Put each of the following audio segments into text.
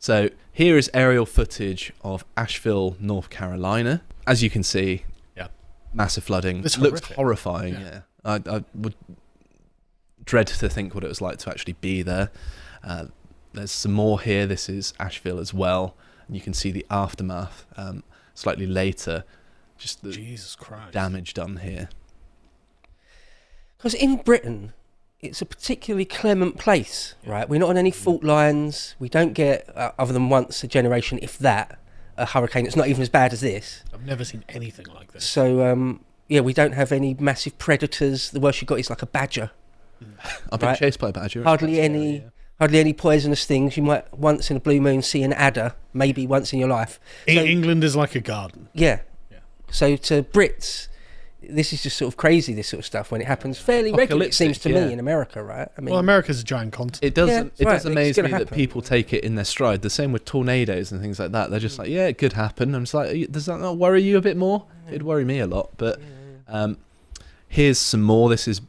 So here is aerial footage of Asheville, North Carolina. As you can see, massive flooding. It's looks horrific. horrifying. Yeah. I would dread to think what it was like to actually be there. There's some more here. This is Asheville as well. And you can see the aftermath slightly later. Just the Jesus Christ. damage done here. Because in Britain, it's a particularly clement place, right? We're not on any fault lines. We don't get, other than once a generation, if that, a hurricane that's not even as bad as this. I've never seen anything like this. So, we don't have any massive predators. The worst you've got is like a badger. I've been chased by a badger. Hardly any poisonous things. You might once in a blue moon see an adder, maybe once in your life. So, England is like a garden. Yeah. So to Brits, this is just sort of crazy, this sort of stuff, when it happens fairly regularly, it seems to me, in America, right? I mean, Well, America's a giant continent. It does. Yeah, It right, does amaze it's me gonna that happen. people take it in their stride. The same with tornadoes and things like that. They're just like, yeah, it could happen. I'm just like, does that not worry you a bit more? It'd worry me a lot. But here's some more. This is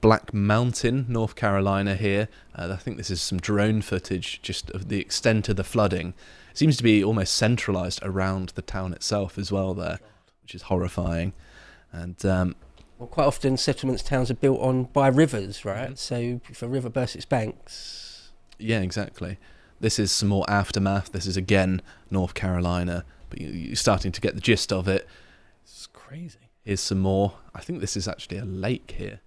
Black Mountain, North Carolina. Here, I think this is some drone footage just of the extent of the flooding. It seems to be almost centralised around the town itself as well there, which is horrifying. And well, quite often settlements, towns are built by rivers, right? Mm-hmm. So if a river bursts its banks... yeah, exactly. This is some more aftermath. This is again North Carolina, but you're starting to get the gist of it. It's crazy. Here's some more. I think this is actually a lake here.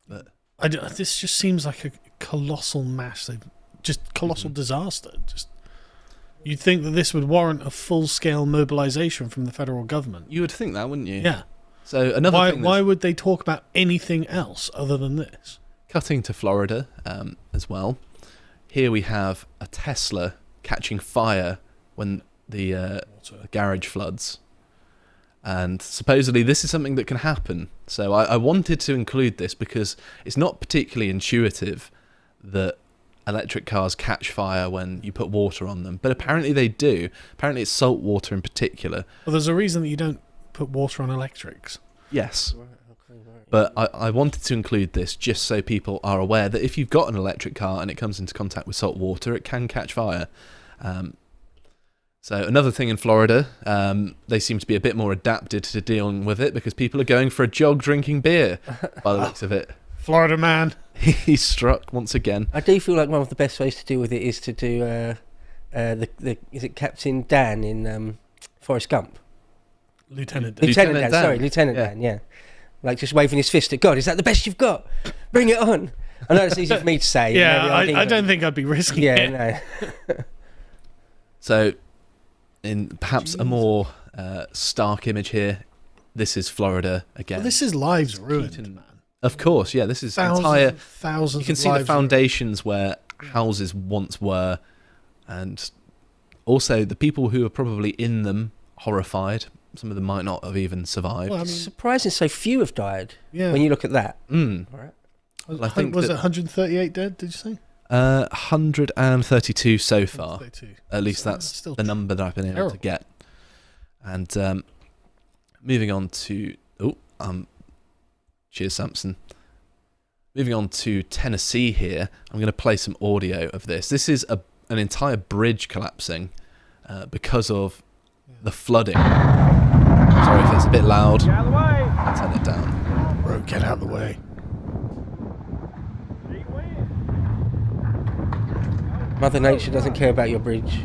But This just seems like a colossal colossal disaster. You'd think that this would warrant a full-scale mobilisation from the federal government. you would think that, wouldn't you? Yeah. So another thing Why that's would they talk about anything else other than this? cutting to Florida as well. Here we have a Tesla catching fire when the garage floods. And supposedly this is something that can happen. So I wanted to include this because it's not particularly intuitive that electric cars catch fire when you put water on them. But apparently they do. Apparently it's salt water in particular. Well, there's a reason that you don't put water on electrics. Yes. But I wanted to include this just so people are aware that if you've got an electric car and it comes into contact with salt water, it can catch fire. So another thing in Florida, they seem to be a bit more adapted to dealing with it because people are going for a jog drinking beer, by the looks of it. Florida man. He's struck once again. I do feel like one of the best ways to deal with it is to do is it Captain Dan in Forrest Gump? Lieutenant Dan. Lieutenant Dan, sorry, Lieutenant Yeah. Dan, yeah. Like just waving his fist at God. Is that the best you've got? Bring it on. I know it's easy for me to say. Yeah, maybe I don't think I'd be risking it. Yeah, no. So in perhaps a more stark image here, this is Florida again. Well, this is lives ruined, Keaton- man. Of course, yeah, this is Thousands you can of see the lives foundations where houses once were, and also the people who are probably in them horrified. Some of them might not have even survived. Well, I mean, It's surprising so few have died yeah. when you look at that. Mm. Right. I think was that- it 138 dead, did you say? 132 so far. 132. At least So that's still the number that I've been able terrible. to get. And moving on to cheers, Samson. Moving on to Tennessee here, I'm going to play some audio of this. This is an entire bridge collapsing because of the flooding. Sorry if it's a bit loud. Get out of the way. I'll turn it down. Bro, get out of the way. Deep wind. Mother Nature doesn't care about your bridge.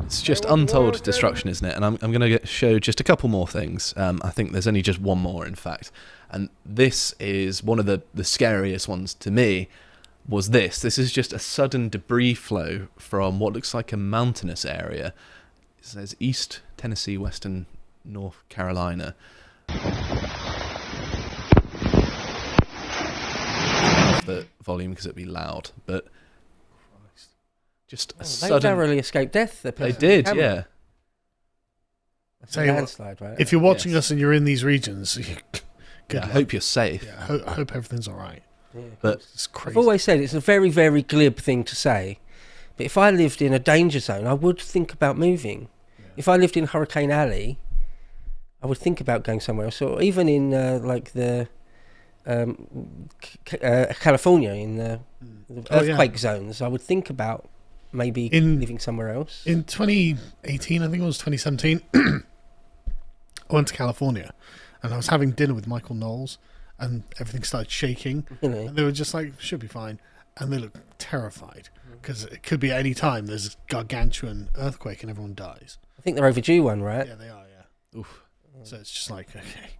It's just untold destruction, isn't it? And I'm going to show just a couple more things. I think there's only just one more, in fact. And this is one of the scariest ones to me, was this. This is just a sudden debris flow from what looks like a mountainous area. It says East Tennessee, Western North Carolina. The volume because it'd be loud, but just a They sudden... narrowly escaped death. They did, yeah. It's Tell a you what, landslide, right? If you're watching Yes. us and you're in these regions, good I luck. hope you're safe. Yeah, I hope everything's all right. Yeah. But It's I've crazy. always said it's a very, very glib thing to say, but if I lived in a danger zone, I would think about moving. Yeah. If I lived in Hurricane Alley, I would think about going somewhere else. Or even in like the California in the Oh, yeah. earthquake zones, I would think about maybe living somewhere else. In 2018, I think it was 2017, I went to California and I was having dinner with Michael Knowles and everything started shaking. Really? And they were just like, should be fine. And they looked terrified because it could be at any time there's a gargantuan earthquake and everyone dies. I think they're overdue one, right? Yeah, they are, yeah. Oof. So it's just like, okay.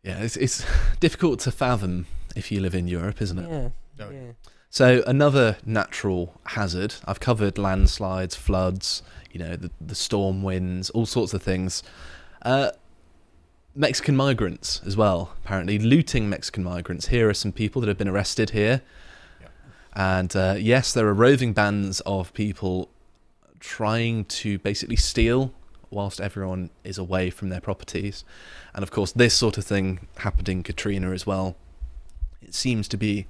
Yeah, it's difficult to fathom if you live in Europe, isn't it? Yeah. Oh, Yeah. So another natural hazard. I've covered landslides, floods, the storm winds, all sorts of things. Mexican migrants as well, apparently. Looting Mexican migrants. Here are some people that have been arrested here. Yeah. And yes, there are roving bands of people trying to basically steal whilst everyone is away from their properties. And of course, this sort of thing happened in Katrina as well. It seems to be,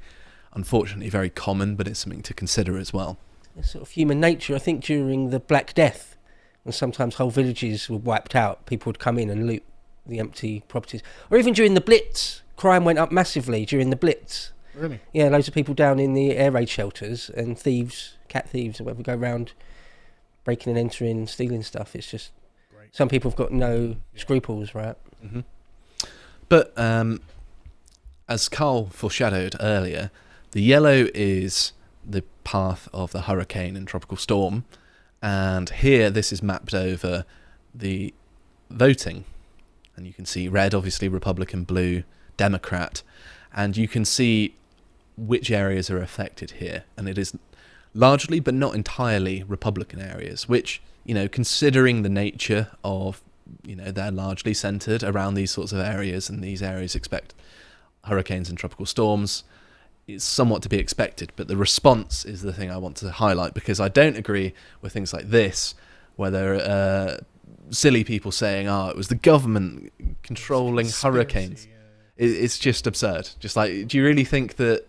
unfortunately, very common, but it's something to consider as well. It's sort of human nature. I think during the Black Death, when sometimes whole villages were wiped out, people would come in and loot the empty properties. Or even during the Blitz, crime went up massively during the Blitz. Really? Yeah, loads of people down in the air raid shelters and thieves, cat thieves or whatever, go around breaking and entering, stealing stuff. It's just, some people have got no scruples, right? Mm-hmm. But as Carl foreshadowed earlier, the yellow is the path of the hurricane and tropical storm, and here this is mapped over the voting, and you can see red, obviously Republican, blue, Democrat, and you can see which areas are affected here, and it is largely but not entirely Republican areas, which, considering the nature of, they're largely centered around these sorts of areas, and these areas expect hurricanes and tropical storms. It's somewhat to be expected, but the response is the thing I want to highlight, because I don't agree with things like this, where there are silly people saying, it was the government controlling hurricanes. Yeah. It's just absurd. Just like, do you really think that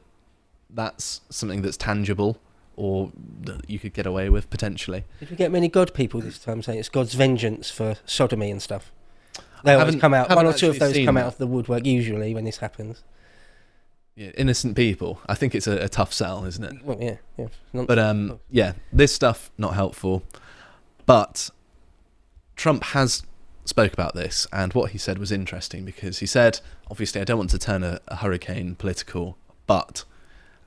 that's something that's tangible or that you could get away with potentially? Did we get many God people this time saying it's God's vengeance for sodomy and stuff? They always come out. One or two of those come out of the woodwork usually when this happens. Yeah, innocent people. I think it's a tough sell, isn't it? Well, yeah. But this stuff not helpful. But Trump has spoke about this, and what he said was interesting, because he said, obviously, I don't want to turn a hurricane political, but,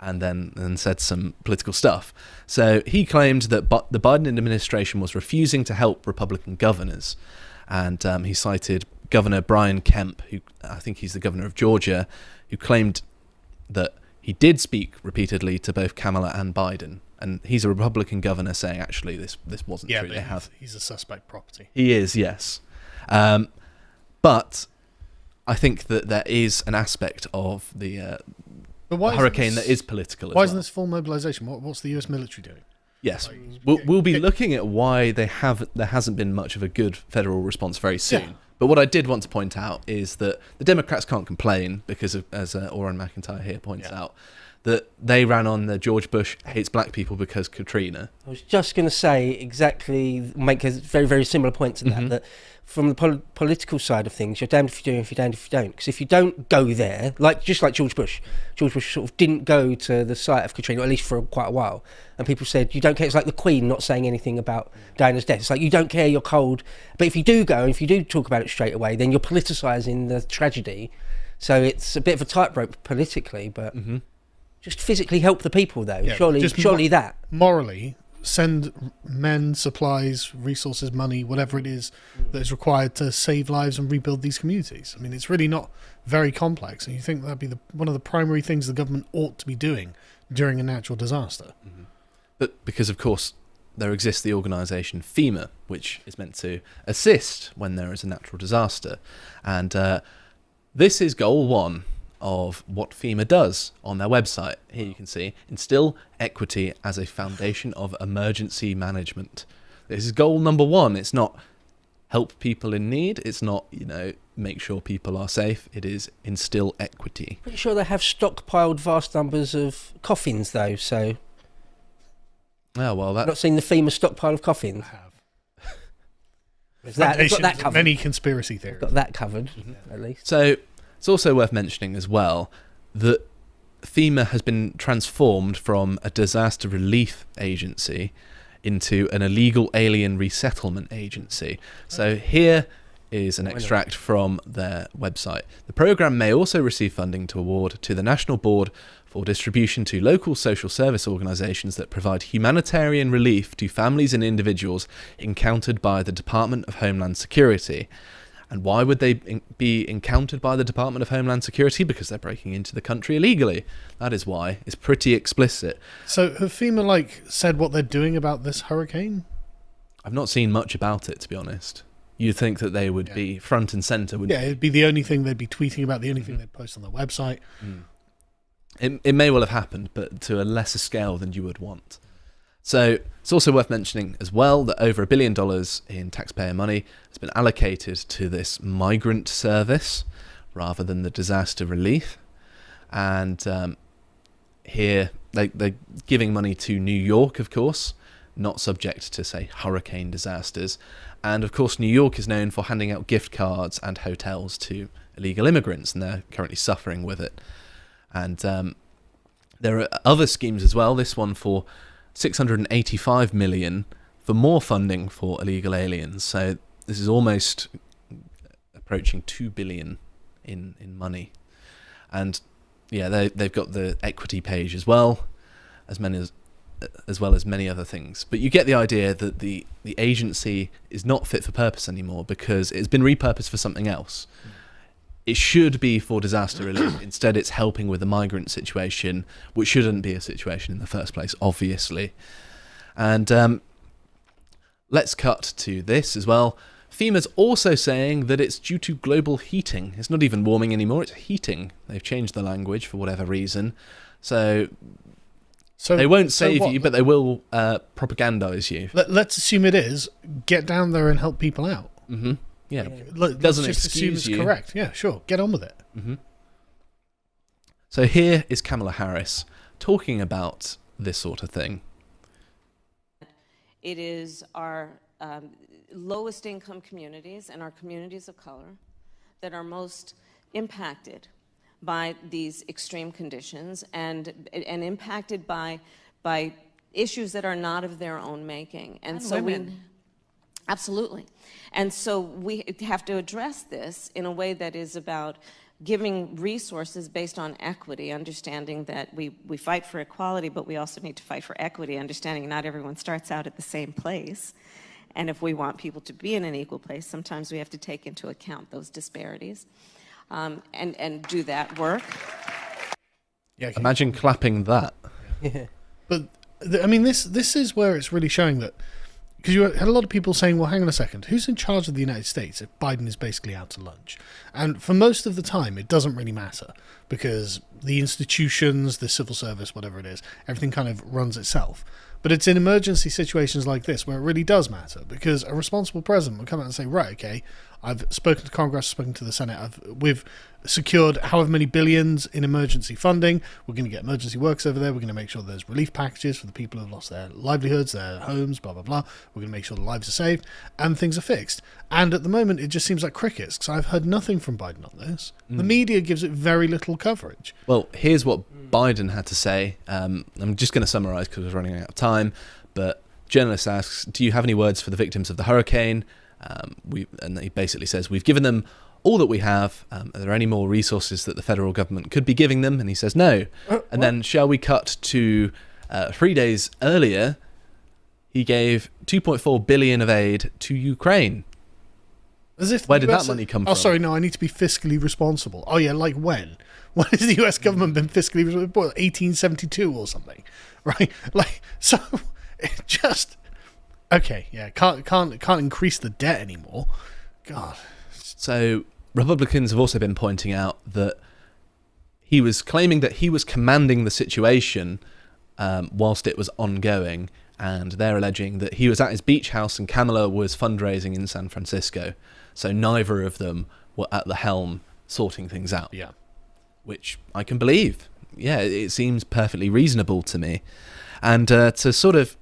and then said some political stuff. So he claimed that the Biden administration was refusing to help Republican governors, and he cited Governor Brian Kemp, who I think he's the governor of Georgia, who claimed that he did speak repeatedly to both Kamala and Biden, and he's a Republican governor saying actually this wasn't true. But he's a suspect property. He is, yes, but I think that there is an aspect of the hurricane that is political. Why isn't this full mobilization? What's the US military doing? Yes, we'll be looking at why there hasn't been much of a good federal response very soon. Yeah. But what I did want to point out is that the Democrats can't complain because of, as Oren McIntyre here points out, that they ran on the George Bush hates black people because Katrina. I was just going to say exactly, make a very, very similar point to that, that from the political side of things, you're damned if you do, if you're damned if you don't. Because if you don't go there, just like George Bush sort of didn't go to the site of Katrina, or at least for quite a while, and people said, you don't care. It's like the Queen not saying anything about Diana's death. It's like, you don't care, you're cold. But if you do go, and if you do talk about it straight away, then you're politicising the tragedy. So it's a bit of a tightrope politically, but just physically help the people, though. Yeah, surely that. Morally, send men, supplies, resources, money, whatever it is that is required to save lives and rebuild these communities. I mean, it's really not very complex, and you think that'd be one of the primary things the government ought to be doing during a natural disaster. But because, of course, there exists the organisation FEMA, which is meant to assist when there is a natural disaster. And this is goal 1 of what FEMA does on their website. Here you can see, instill equity as a foundation of emergency management. This is goal number 1. It's not help people in need. It's not, make sure people are safe. It is instill equity. Pretty sure they have stockpiled vast numbers of coffins, though, so... Oh, well, that... Not seen the FEMA stockpile of coffins? I have. They've got that covered. Many conspiracy theories. Got that covered, at least. So, It's also worth mentioning as well that FEMA has been transformed from a disaster relief agency into an illegal alien resettlement agency. So here is an extract from their website. The program may also receive funding to award to the National Board for distribution to local social service organisations that provide humanitarian relief to families and individuals encountered by the Department of Homeland Security. And why would they be encountered by the Department of Homeland Security? Because they're breaking into the country illegally. That is why. It's pretty explicit. So have FEMA said what they're doing about this hurricane? I've not seen much about it, to be honest. You'd think that they would be front and centre. Yeah, it'd be the only thing they'd be tweeting about, the only thing they'd post on their website. It may well have happened, but to a lesser scale than you would want. So it's also worth mentioning as well that over $1 billion in taxpayer money has been allocated to this migrant service rather than the disaster relief. And here they're giving money to New York, of course, not subject to, say, hurricane disasters. And of course, New York is known for handing out gift cards and hotels to illegal immigrants, and they're currently suffering with it. And there are other schemes as well. This one for $685 million for more funding for illegal aliens. So this is almost approaching $2 billion in money. And yeah, they've got the equity page as well as many other things. But you get the idea that the agency is not fit for purpose anymore because it's been repurposed for something else. It should be for disaster relief. Instead, it's helping with the migrant situation, which shouldn't be a situation in the first place, obviously. And let's cut to this as well. FEMA's also saying that it's due to global heating. It's not even warming anymore, it's heating. They've changed the language for whatever reason. So they won't save you, but they will propagandize you. Let's assume it is. Get down there and help people out. Mm-hmm. Yeah, doesn't excuse you. Correct. Yeah, sure. Get on with it. Mm-hmm. So here is Kamala Harris talking about this sort of thing. It is our lowest income communities and our communities of color that are most impacted by these extreme conditions and impacted by issues that are not of their own making. And so women. Absolutely. And so we have to address this in a way that is about giving resources based on equity, understanding that we fight for equality, but we also need to fight for equity, understanding not everyone starts out at the same place. And if we want people to be in an equal place, sometimes we have to take into account those disparities and do that work. Yeah, imagine clapping that. Yeah. But, I mean, this is where it's really showing that. Because you had a lot of people saying, well, hang on a second, who's in charge of the United States if Biden is basically out to lunch? And for most of the time, it doesn't really matter because the institutions, the civil service, whatever it is, everything kind of runs itself. But it's in emergency situations like this where it really does matter because a responsible president will come out and say, right, okay, I've spoken to Congress, spoken to the Senate, we've secured however many billions in emergency funding. We're going to get emergency works over there. We're going to make sure there's relief packages for the people who've lost their livelihoods, their homes, blah, blah, blah. We're going to make sure the lives are saved and things are fixed. And at the moment, it just seems like crickets because I've heard nothing from Biden on this. The media gives it very little coverage. Well, here's what Biden had to say. I'm just going to summarize because we're running out of time. But journalist asks, do you have any words for the victims of the hurricane? And he basically says, we've given them all that we have. Are there any more resources that the federal government could be giving them? And he says no. And then shall we cut to 3 days earlier? He gave $2.4 billion of aid to Ukraine. As if where did that money come from? Oh, sorry, no, I need to be fiscally responsible. Oh, yeah, like when? When has the US government been fiscally responsible? 1872 or something, right? Like, so it just... Okay, yeah, can't increase the debt anymore. God. So Republicans have also been pointing out that he was claiming that he was commanding the situation whilst it was ongoing, and they're alleging that he was at his beach house and Kamala was fundraising in San Francisco. So neither of them were at the helm sorting things out. Yeah. Which I can believe. Yeah, it seems perfectly reasonable to me. And to sort of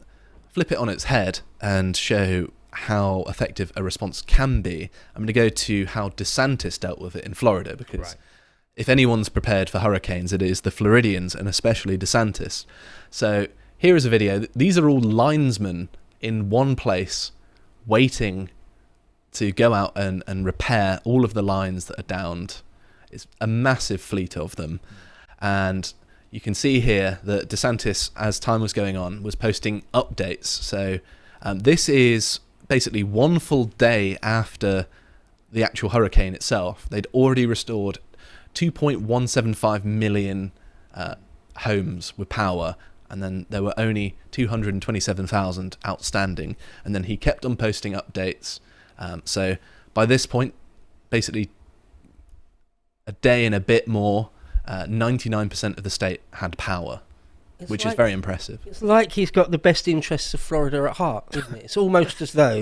flip it on its head and show how effective a response can be, I'm going to go to how DeSantis dealt with it in Florida, because if anyone's prepared for hurricanes, it is the Floridians, and especially DeSantis. So here is a video. These are all linesmen in one place waiting to go out and repair all of the lines that are downed. It's a massive fleet of them. And you can see here that DeSantis, as time was going on, was posting updates. So this is basically one full day after the actual hurricane itself. They'd already restored 2.175 million homes with power, and then there were only 227,000 outstanding. And then he kept on posting updates. So by this point, basically a day and a bit more, 99% of the state had power, which is very impressive. It's like he's got the best interests of Florida at heart, isn't it? It's almost as though...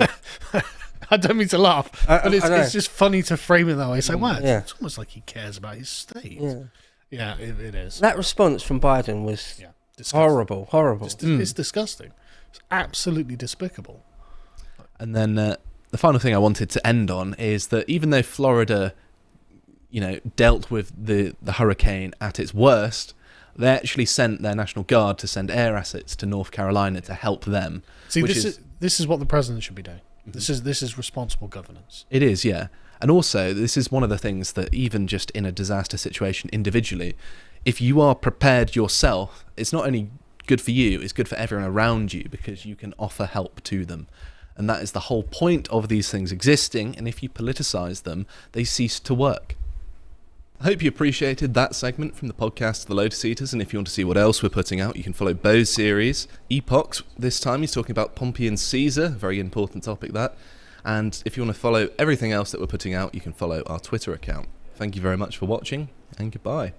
I don't mean to laugh, but it's just funny to frame it that way. It's like, wow, it's almost like he cares about his state. Yeah, it is. That response from Biden was horrible. It's disgusting. It's absolutely despicable. And then the final thing I wanted to end on is that even though Florida, dealt with the hurricane at its worst, they actually sent their National Guard to send air assets to North Carolina to help them. See, this is what the president should be doing. This is responsible governance. It is, yeah. And also, this is one of the things that even just in a disaster situation individually, if you are prepared yourself, it's not only good for you, it's good for everyone around you, because you can offer help to them. And that is the whole point of these things existing, and if you politicise them, they cease to work. I hope you appreciated that segment from the podcast The Lotus Eaters, and if you want to see what else we're putting out, you can follow Bo's series, Epochs. This time he's talking about Pompey and Caesar, very important topic that. And if you want to follow everything else that we're putting out, you can follow our Twitter account. Thank you very much for watching, and goodbye.